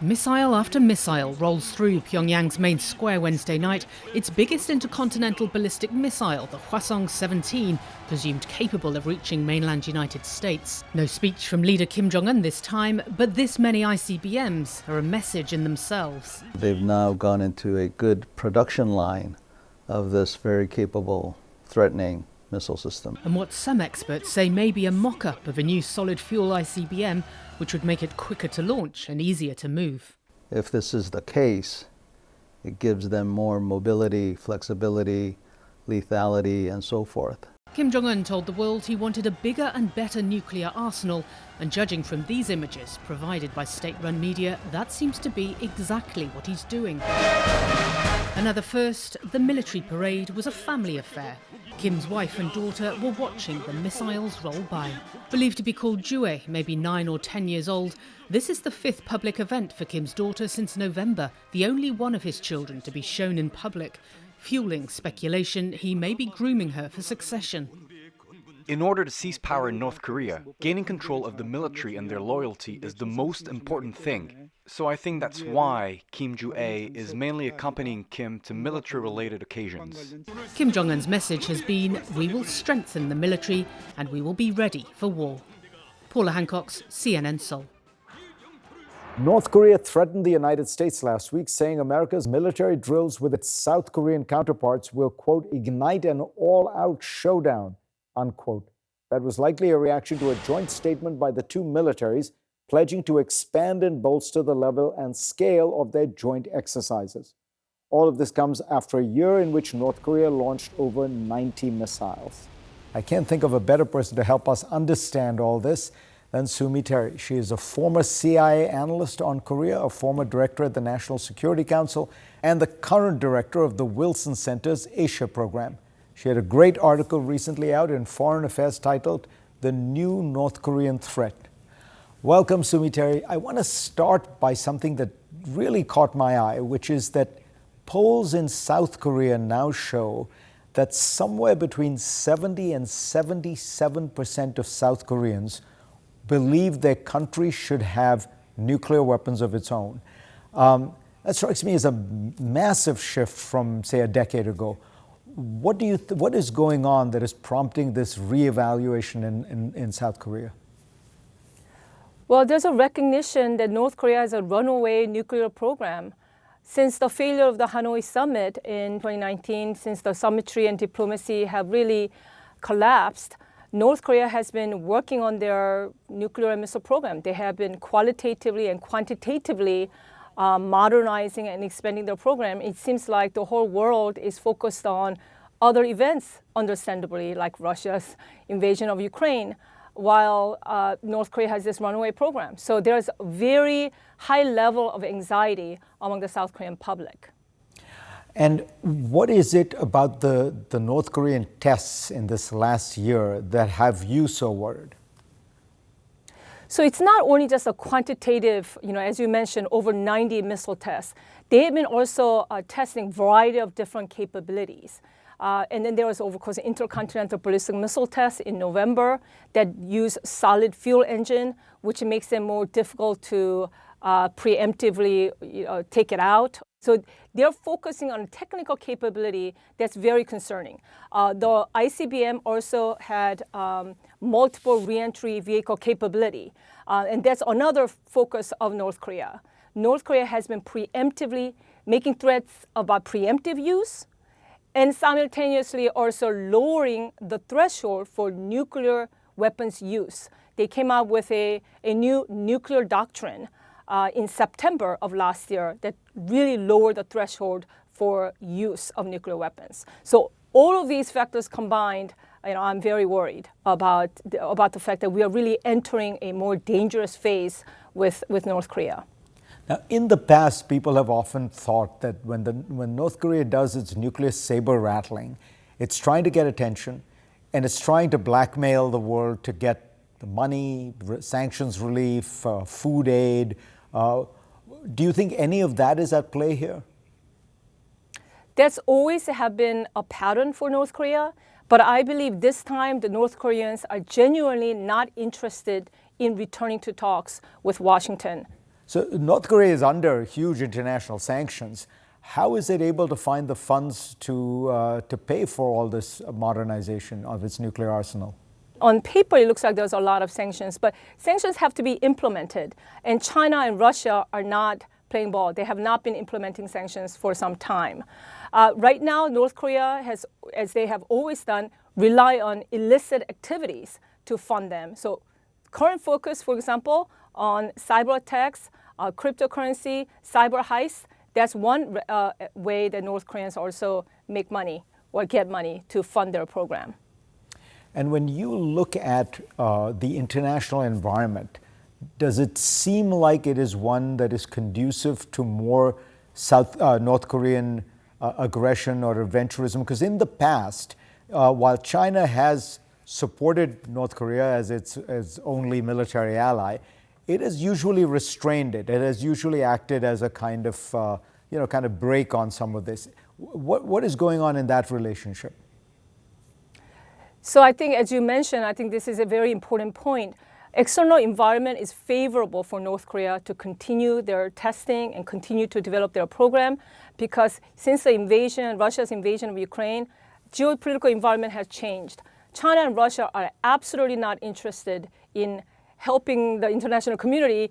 Missile after missile rolls through Pyongyang's main square Wednesday night, its biggest intercontinental ballistic missile, the Hwasong-17, presumed capable of reaching mainland United States. No speech from leader Kim Jong-un this time, but this many ICBMs are a message in themselves. They've now gone into a good production line of this very capable, threatening missile system. And what some experts say may be a mock-up of a new solid-fuel ICBM, which would make it quicker to launch and easier to move. If this is the case, it gives them more mobility, flexibility, lethality, and so forth. Kim Jong-un told the world he wanted a bigger and better nuclear arsenal, and judging from these images provided by state-run media, that seems to be exactly what he's doing. Another first, the military parade was a family affair. Kim's wife and daughter were watching the missiles roll by. Believed to be called Jue, maybe 9 or 10 years old, this is the 5th public event for Kim's daughter since November, the only one of his children to be shown in public, fueling speculation he may be grooming her for succession. In order to seize power in North Korea, gaining control of the military and their loyalty is the most important thing. So I think that's why Kim Jue is mainly accompanying Kim to military-related occasions. Kim Jong-un's message has been, we will strengthen the military and we will be ready for war. Paula Hancock's CNN Seoul. North Korea threatened the United States last week, saying America's military drills with its South Korean counterparts will, quote, ignite an all-out showdown, unquote. That was likely a reaction to a joint statement by the two militaries pledging to expand and bolster the level and scale of their joint exercises. All of this comes after a year in which North Korea launched over 90 missiles. I can't think of a better person to help us understand all this than Sue Mi Terry. She is a former CIA analyst on Korea, a former director at the National Security Council, and the current director of the Wilson Center's Asia program. She had a great article recently out in Foreign Affairs titled, The New North Korean Threat. Welcome, Sue Mi Terry. I want to start by something that really caught my eye, which is that polls in South Korea now show that somewhere between 70 and 77% of South Koreans believe their country should have nuclear weapons of its own. That strikes me as a massive shift from, say, a decade ago. What is going on that is prompting this reevaluation in South Korea? Well, there's a recognition that North Korea has a runaway nuclear program. Since the failure of the Hanoi summit in 2019, since the summitry and diplomacy have really collapsed, North Korea has been working on their nuclear and missile program. They have been qualitatively and quantitatively modernizing and expanding their program. It seems like the whole world is focused on other events, understandably, like Russia's invasion of Ukraine, while North Korea has this runaway program. So there's a very high level of anxiety among the South Korean public. And what is it about the North Korean tests in this last year that have you so worried? So it's not only just a quantitative, as you mentioned, over 90 missile tests. They have been also testing a variety of different capabilities. And then there was, of course, intercontinental ballistic missile tests in November that use solid fuel engine, which makes them more difficult to preemptively take it out. So they're focusing on technical capability that's very concerning. The ICBM also had multiple reentry vehicle capability, and that's another focus of North Korea. North Korea has been preemptively making threats about preemptive use and simultaneously also lowering the threshold for nuclear weapons use. They came out with a new nuclear doctrine in September of last year that really lowered the threshold for use of nuclear weapons. So all of these factors combined, I'm very worried about the fact that we are really entering a more dangerous phase with North Korea. Now, in the past, people have often thought that when North Korea does its nuclear saber rattling, it's trying to get attention and it's trying to blackmail the world to get the money, sanctions relief, food aid. Do you think any of that is at play here? That's always have been a pattern for North Korea, but I believe this time the North Koreans are genuinely not interested in returning to talks with Washington. So North Korea is under huge international sanctions. How is it able to find the funds to pay for all this modernization of its nuclear arsenal? On paper, it looks like there's a lot of sanctions, but sanctions have to be implemented. And China and Russia are not playing ball. They have not been implementing sanctions for some time. Right now, North Korea has, as they have always done, rely on illicit activities to fund them. So current focus, for example, on cyber attacks, cryptocurrency, cyber heists, that's one way that North Koreans also make money or get money to fund their program. And when you look at the international environment, does it seem like it is one that is conducive to more North Korean aggression or adventurism? Because in the past, while China has supported North Korea as its only military ally, it has usually restrained it. It has usually acted as a kind of break on some of this. What is going on in that relationship? So I think, as you mentioned, I think this is a very important point. External environment is favorable for North Korea to continue their testing and continue to develop their program, because since the invasion, Russia's invasion of Ukraine, geopolitical environment has changed. China and Russia are absolutely not interested in helping the international community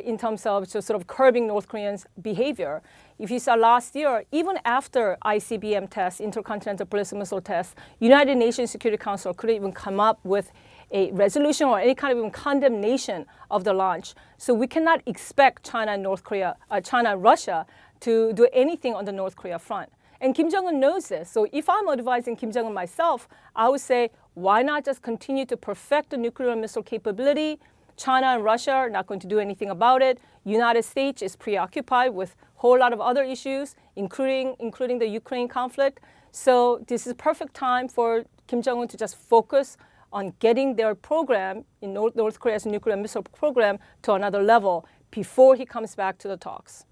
in terms of just sort of curbing North Koreans' behavior. If you saw last year, even after ICBM tests, intercontinental ballistic missile tests, United Nations Security Council couldn't even come up with a resolution or any kind of even condemnation of the launch. So we cannot expect China and Russia to do anything on the North Korea front. And Kim Jong-un knows this. So if I'm advising Kim Jong-un myself, I would say, why not just continue to perfect the nuclear missile capability? China and Russia are not going to do anything about it. United States is preoccupied with a whole lot of other issues, including the Ukraine conflict. So this is a perfect time for Kim Jong-un to just focus on getting their program, in North Korea's nuclear missile program, to another level before he comes back to the talks.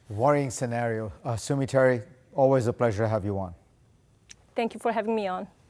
Worrying scenario. Sue Mi Terry, always a pleasure to have you on. Thank you for having me on.